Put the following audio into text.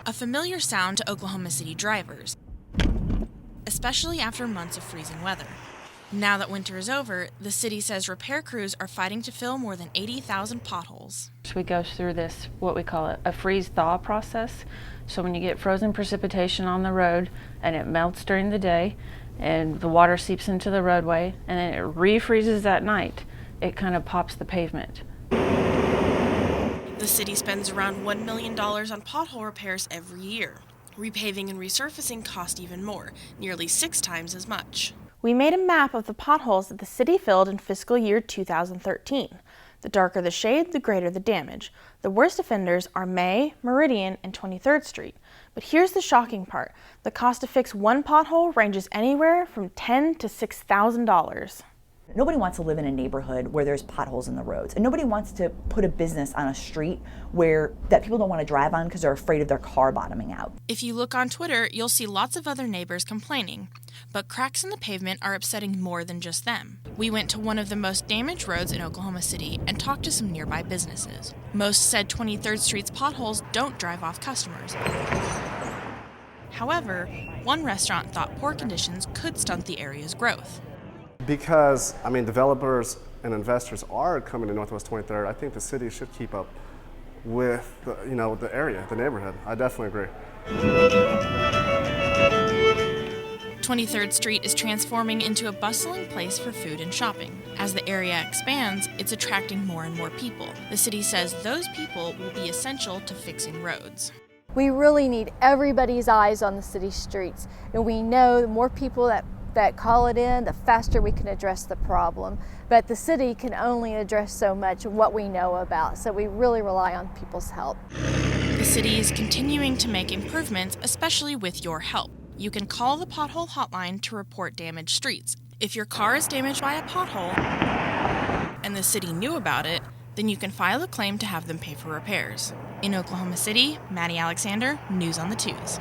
A familiar sound to Oklahoma City drivers, especially after months of freezing weather. Now that winter is over, the city says repair crews are fighting to fill more than 80,000 potholes. We go through this, what we call a freeze-thaw process. So when you get frozen precipitation on the road and it melts during the day and the water seeps into the roadway and then it refreezes at night, it kind of pops the pavement. The city spends around $1 million on pothole repairs every year. Repaving and resurfacing cost even more, nearly 6 times as much. We made a map of the potholes that the city filled in fiscal year 2013. The darker the shade, the greater the damage. The worst offenders are May, Meridian, and 23rd Street. But here's the shocking part. The cost to fix one pothole ranges anywhere from $10,000 to $6,000. Nobody wants to live in a neighborhood where there's potholes in the roads, and nobody wants to put a business on a street that people don't want to drive on because they're afraid of their car bottoming out. If you look on Twitter, you'll see lots of other neighbors complaining. But cracks in the pavement are upsetting more than just them. We went to one of the most damaged roads in Oklahoma City and talked to some nearby businesses. Most said 23rd Street's potholes don't drive off customers. However, one restaurant thought poor conditions could stunt the area's growth. Because, developers and investors are coming to Northwest 23rd, I think the city should keep up with the area, the neighborhood. I definitely agree. 23rd Street is transforming into a bustling place for food and shopping. As the area expands, it's attracting more and more people. The city says those people will be essential to fixing roads. We really need everybody's eyes on the city streets, and we know the more people that call it in, the faster we can address the problem. But the city can only address so much of what we know about, so we really rely on people's help. The city is continuing to make improvements, especially with your help. You can call the pothole hotline to report damaged streets. If your car is damaged by a pothole and the city knew about it, then you can file a claim to have them pay for repairs. In Oklahoma City, Madi Alexander, News on the Twos.